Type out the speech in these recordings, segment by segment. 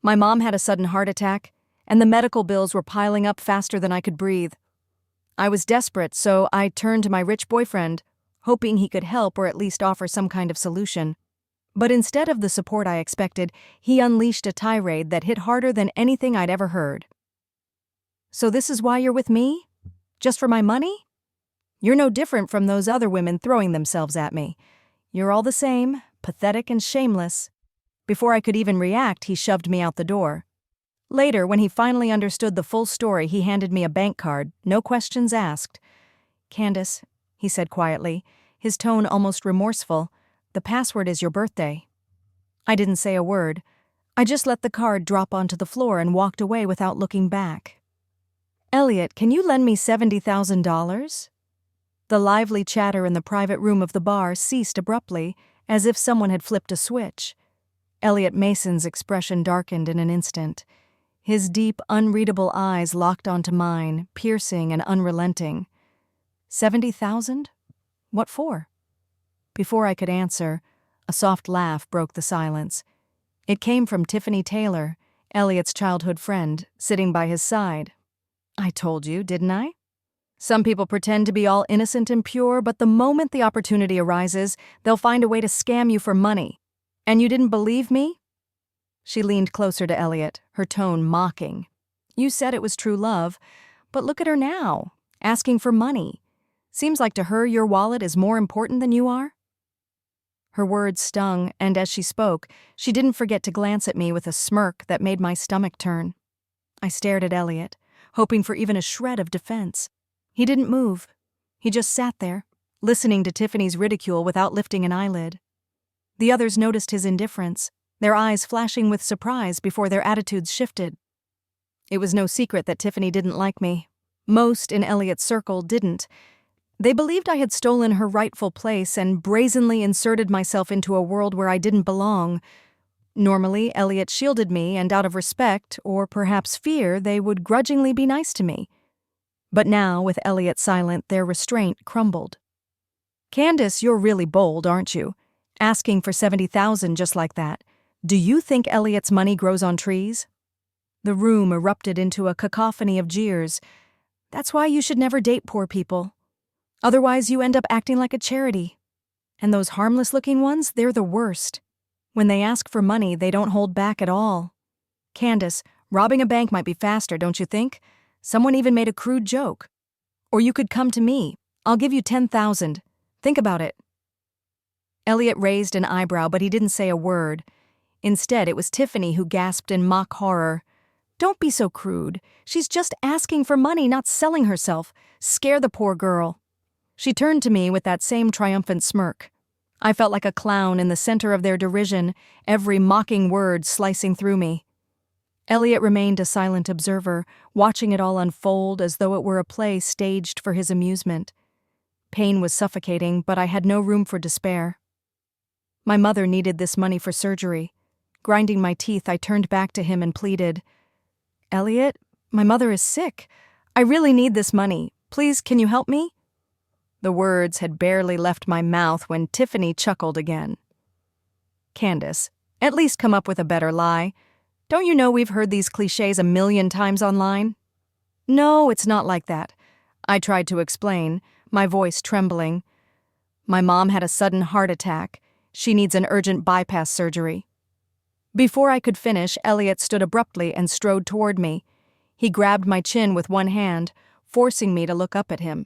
My mom had a sudden heart attack, and the medical bills were piling up faster than I could breathe. I was desperate, so I turned to my rich boyfriend, hoping he could help or at least offer some kind of solution. But instead of the support I expected, he unleashed a tirade that hit harder than anything I'd ever heard. "So this is why you're with me? Just for my money? You're no different from those other women throwing themselves at me. You're all the same, pathetic and shameless." Before I could even react, he shoved me out the door. Later, when he finally understood the full story, he handed me a bank card, no questions asked. "Candace," he said quietly, his tone almost remorseful, "the password is your birthday." I didn't say a word. I just let the card drop onto the floor and walked away without looking back. "Elliot, can you lend me $70,000? The lively chatter in the private room of the bar ceased abruptly, as if someone had flipped a switch. Elliot Mason's expression darkened in an instant. His deep, unreadable eyes locked onto mine, piercing and unrelenting. 70,000? What for? Before I could answer, a soft laugh broke the silence. It came from Tiffany Taylor, Elliot's childhood friend, sitting by his side. "I told you, didn't I? Some people pretend to be all innocent and pure, but the moment the opportunity arises, they'll find a way to scam you for money. And you didn't believe me?" She leaned closer to Elliot, her tone mocking. "You said it was true love, but look at her now, asking for money. Seems like to her your wallet is more important than you are?" Her words stung, and as she spoke, she didn't forget to glance at me with a smirk that made my stomach turn. I stared at Elliot, hoping for even a shred of defense. He didn't move. He just sat there, listening to Tiffany's ridicule without lifting an eyelid. The others noticed his indifference, their eyes flashing with surprise before their attitudes shifted. It was no secret that Tiffany didn't like me. Most in Elliot's circle didn't. They believed I had stolen her rightful place and brazenly inserted myself into a world where I didn't belong. Normally, Elliot shielded me, and out of respect, or perhaps fear, they would grudgingly be nice to me. But now, with Elliot silent, their restraint crumbled. "Candace, you're really bold, aren't you? Asking for 70,000 just like that. Do you think Elliot's money grows on trees?" The room erupted into a cacophony of jeers. "That's why you should never date poor people. Otherwise you end up acting like a charity. And those harmless-looking ones, they're the worst. When they ask for money, they don't hold back at all. Candace, robbing a bank might be faster, don't you think? Someone even made a crude joke. Or you could come to me. I'll give you 10,000. Think about it." Elliot raised an eyebrow, but he didn't say a word. Instead, it was Tiffany who gasped in mock horror. "Don't be so crude. She's just asking for money, not selling herself. Scare the poor girl." She turned to me with that same triumphant smirk. I felt like a clown in the center of their derision, every mocking word slicing through me. Elliot remained a silent observer, watching it all unfold as though it were a play staged for his amusement. Pain was suffocating, but I had no room for despair. My mother needed this money for surgery. Grinding my teeth, I turned back to him and pleaded, "Elliot, my mother is sick. I really need this money. Please, can you help me?" The words had barely left my mouth when Tiffany chuckled again. "Candace, at least come up with a better lie. Don't you know we've heard these cliches a million times online?" "No, it's not like that," I tried to explain, my voice trembling. "My mom had a sudden heart attack. She needs an urgent bypass surgery." Before I could finish, Elliot stood abruptly and strode toward me. He grabbed my chin with one hand, forcing me to look up at him.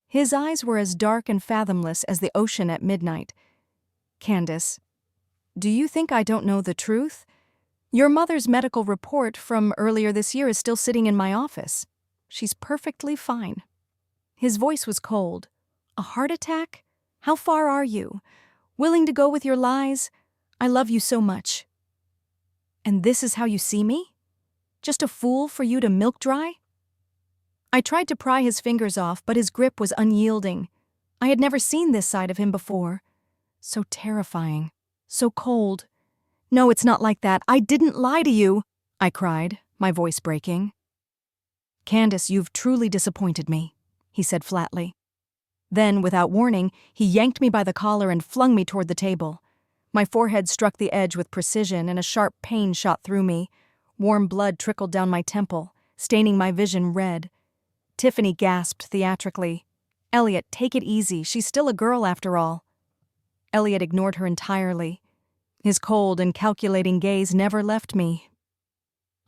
His eyes were as dark and fathomless as the ocean at midnight. "Candace, do you think I don't know the truth? Your mother's medical report from earlier this year is still sitting in my office. She's perfectly fine." His voice was cold. "A heart attack? How far are you? Willing to go with your lies? I love you so much." "And this is how you see me? Just a fool for you to milk dry?" I tried to pry his fingers off, but his grip was unyielding. I had never seen this side of him before. So terrifying. So cold. "No, it's not like that. I didn't lie to you," I cried, my voice breaking. "Candace, you've truly disappointed me," he said flatly. Then, without warning, he yanked me by the collar and flung me toward the table. My forehead struck the edge with precision and a sharp pain shot through me. Warm blood trickled down my temple, staining my vision red. Tiffany gasped theatrically. "Elliot, take it easy. She's still a girl after all." Elliot ignored her entirely. His cold and calculating gaze never left me.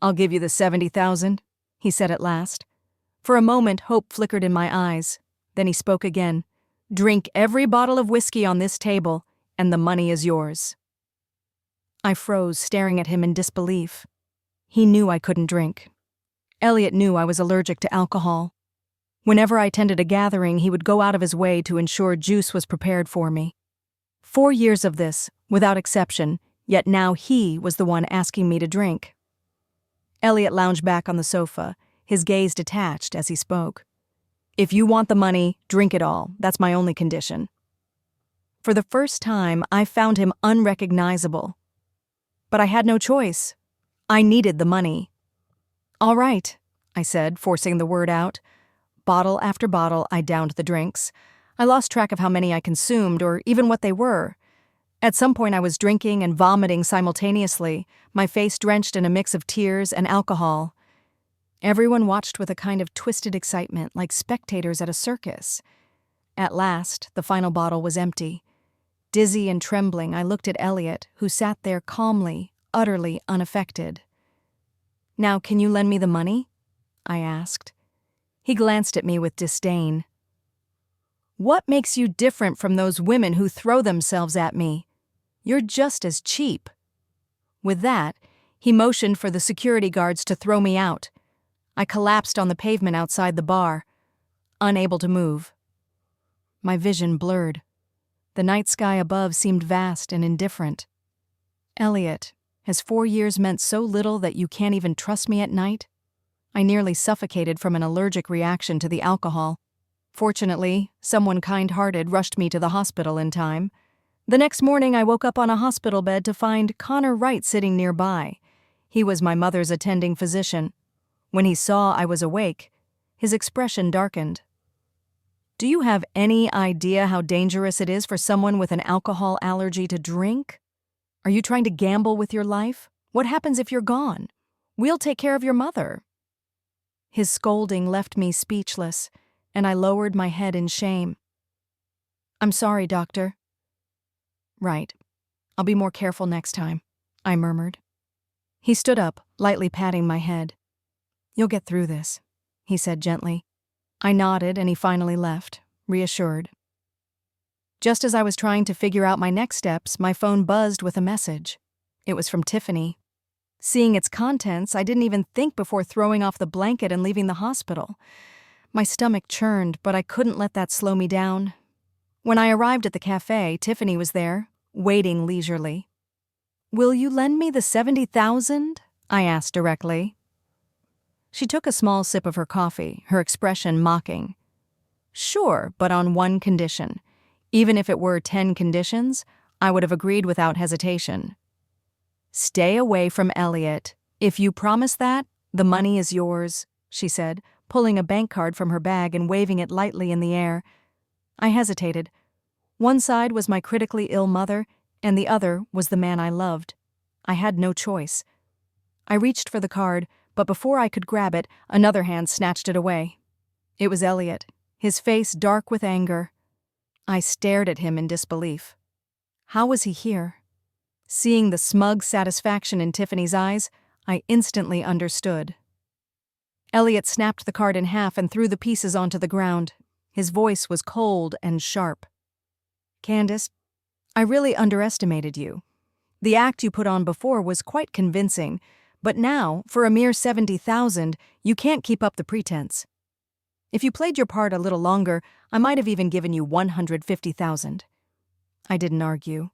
"I'll give you the 70,000, he said at last. For a moment, hope flickered in my eyes. Then he spoke again. "Drink every bottle of whiskey on this table, and the money is yours." I froze, staring at him in disbelief. He knew I couldn't drink. Elliot knew I was allergic to alcohol. Whenever I attended a gathering, he would go out of his way to ensure juice was prepared for me. 4 years of this, without exception, yet now he was the one asking me to drink. Elliot lounged back on the sofa, his gaze detached as he spoke. "If you want the money, drink it all. That's my only condition." For the first time, I found him unrecognizable. But I had no choice. I needed the money. "All right," I said, forcing the word out. Bottle after bottle, I downed the drinks. I lost track of how many I consumed, or even what they were. At some point I was drinking and vomiting simultaneously, my face drenched in a mix of tears and alcohol. Everyone watched with a kind of twisted excitement, like spectators at a circus. At last, the final bottle was empty. Dizzy and trembling, I looked at Elliot, who sat there calmly, utterly unaffected. "Now, can you lend me the money?" I asked. He glanced at me with disdain. "What makes you different from those women who throw themselves at me? You're just as cheap." With that, he motioned for the security guards to throw me out. I collapsed on the pavement outside the bar, unable to move. My vision blurred. The night sky above seemed vast and indifferent. "Elliot, has 4 years meant so little that you can't even trust me at night?" I nearly suffocated from an allergic reaction to the alcohol. Fortunately, someone kind-hearted rushed me to the hospital in time. The next morning I woke up on a hospital bed to find Connor Wright sitting nearby. He was my mother's attending physician. When he saw I was awake, his expression darkened. "Do you have any idea how dangerous it is for someone with an alcohol allergy to drink? Are you trying to gamble with your life? What happens if you're gone? We'll take care of your mother." His scolding left me speechless, and I lowered my head in shame. "I'm sorry, doctor." "Right. I'll be more careful next time," I murmured. He stood up, lightly patting my head. "You'll get through this," he said gently. I nodded and he finally left, reassured. Just as I was trying to figure out my next steps, my phone buzzed with a message. It was from Tiffany. Seeing its contents, I didn't even think before throwing off the blanket and leaving the hospital. My stomach churned, but I couldn't let that slow me down. When I arrived at the cafe, Tiffany was there, waiting leisurely. "Will you lend me the 70,000? I asked directly. She took a small sip of her coffee, her expression mocking. "Sure, but on one condition. Even if it were 10 conditions, I would have agreed without hesitation." "Stay away from Elliot. If you promise that, the money is yours," she said, pulling a bank card from her bag and waving it lightly in the air. I hesitated. One side was my critically ill mother, and the other was the man I loved. I had no choice. I reached for the card, but before I could grab it, another hand snatched it away. It was Elliot, his face dark with anger. I stared at him in disbelief. How was he here? Seeing the smug satisfaction in Tiffany's eyes, I instantly understood. Elliot snapped the card in half and threw the pieces onto the ground. His voice was cold and sharp. "Candace, I really underestimated you. The act you put on before was quite convincing, but now, for a mere 70,000, you can't keep up the pretense. If you played your part a little longer, I might have even given you 150,000. I didn't argue.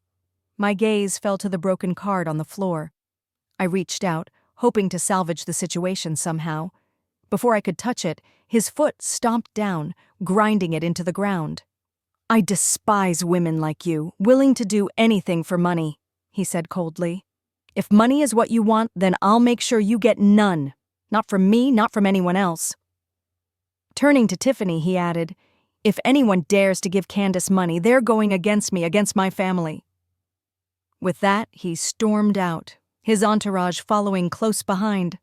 My gaze fell to the broken card on the floor. I reached out, hoping to salvage the situation somehow. Before I could touch it, his foot stomped down, grinding it into the ground. "I despise women like you, willing to do anything for money," he said coldly. "If money is what you want, then I'll make sure you get none. Not from me, not from anyone else." Turning to Tiffany, he added, "If anyone dares to give Candace money, they're going against me, against my family." With that, he stormed out, his entourage following close behind.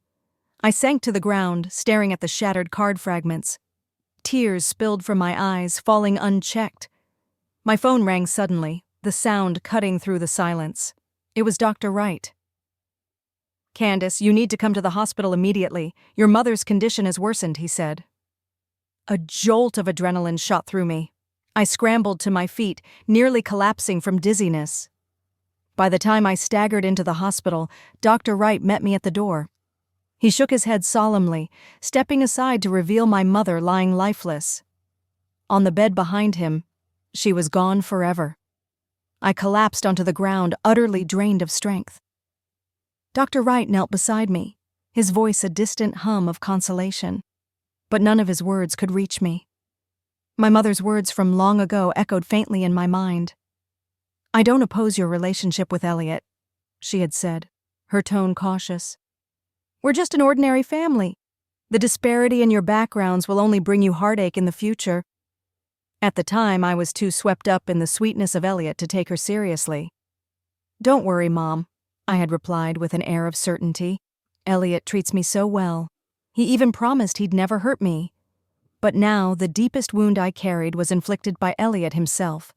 I sank to the ground, staring at the shattered card fragments. Tears spilled from my eyes, falling unchecked. My phone rang suddenly, the sound cutting through the silence. It was Dr. Wright. "Candace, you need to come to the hospital immediately. Your mother's condition has worsened," he said. A jolt of adrenaline shot through me. I scrambled to my feet, nearly collapsing from dizziness. By the time I staggered into the hospital, Dr. Wright met me at the door. He shook his head solemnly, stepping aside to reveal my mother lying lifeless. On the bed behind him, she was gone forever. I collapsed onto the ground, utterly drained of strength. Dr. Wright knelt beside me, his voice a distant hum of consolation. But none of his words could reach me. My mother's words from long ago echoed faintly in my mind. "I don't oppose your relationship with Elliot," she had said, her tone cautious. "We're just an ordinary family. The disparity in your backgrounds will only bring you heartache in the future." At the time, I was too swept up in the sweetness of Elliot to take her seriously. "Don't worry, Mom," I had replied with an air of certainty. "Elliot treats me so well. He even promised he'd never hurt me." But now, the deepest wound I carried was inflicted by Elliot himself.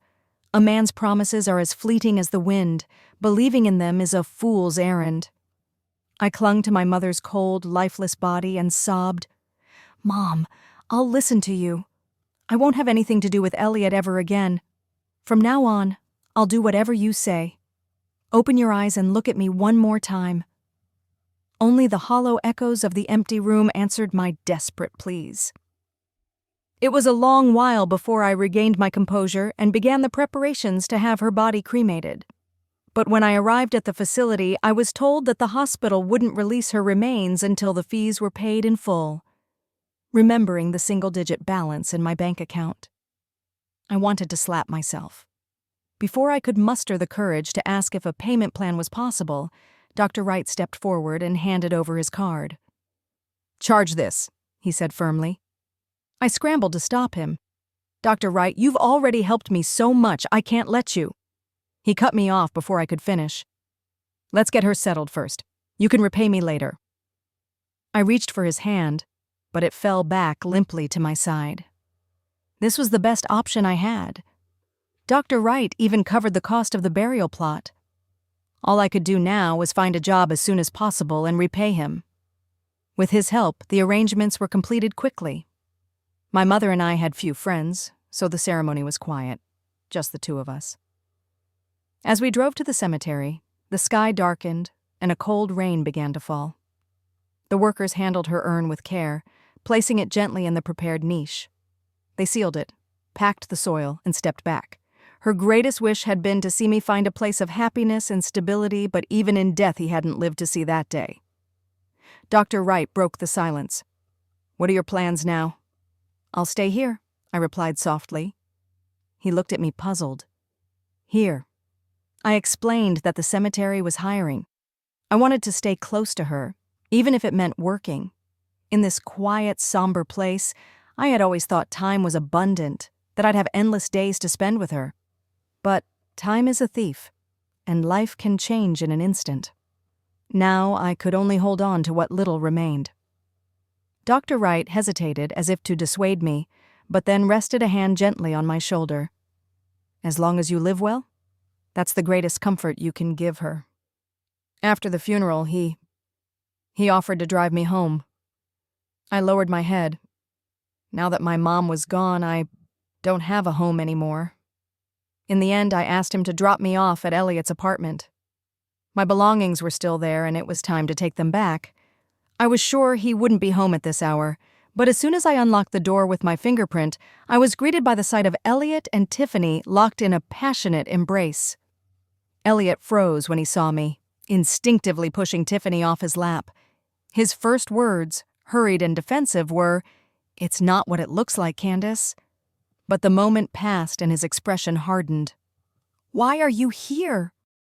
A man's promises are as fleeting as the wind. Believing in them is a fool's errand. I clung to my mother's cold, lifeless body and sobbed, "Mom, I'll listen to you. I won't have anything to do with Elliot ever again. From now on, I'll do whatever you say. Open your eyes and look at me one more time." Only the hollow echoes of the empty room answered my desperate pleas. It was a long while before I regained my composure and began the preparations to have her body cremated. But when I arrived at the facility, I was told that the hospital wouldn't release her remains until the fees were paid in full. Remembering the single-digit balance in my bank account, I wanted to slap myself. Before I could muster the courage to ask if a payment plan was possible, Dr. Wright stepped forward and handed over his card. "Charge this," he said firmly. I scrambled to stop him. "Dr. Wright, you've already helped me so much, I can't let you." He cut me off before I could finish. "Let's get her settled first. You can repay me later." I reached for his hand, but it fell back limply to my side. This was the best option I had. Dr. Wright even covered the cost of the burial plot. All I could do now was find a job as soon as possible and repay him. With his help, the arrangements were completed quickly. My mother and I had few friends, so the ceremony was quiet, just the two of us. As we drove to the cemetery, the sky darkened and a cold rain began to fall. The workers handled her urn with care, placing it gently in the prepared niche. They sealed it, packed the soil, and stepped back. Her greatest wish had been to see me find a place of happiness and stability, but even in death he hadn't lived to see that day. Dr. Wright broke the silence. "What are your plans now?" "I'll stay here," I replied softly. He looked at me puzzled. "Here." I explained that the cemetery was hiring. I wanted to stay close to her, even if it meant working. In this quiet, somber place, I had always thought time was abundant, that I'd have endless days to spend with her. But time is a thief, and life can change in an instant. Now I could only hold on to what little remained. Dr. Wright hesitated as if to dissuade me, but then rested a hand gently on my shoulder. "As long as you live well, that's the greatest comfort you can give her." After the funeral, he offered to drive me home. I lowered my head. Now that my mom was gone, I don't have a home anymore. In the end, I asked him to drop me off at Elliot's apartment. My belongings were still there, and it was time to take them back. I was sure he wouldn't be home at this hour, but as soon as I unlocked the door with my fingerprint, I was greeted by the sight of Elliot and Tiffany locked in a passionate embrace. Elliot froze when he saw me, instinctively pushing Tiffany off his lap. His first words, hurried and defensive, were, "It's not what it looks like, Candace." But the moment passed and his expression hardened. "Why are you here?"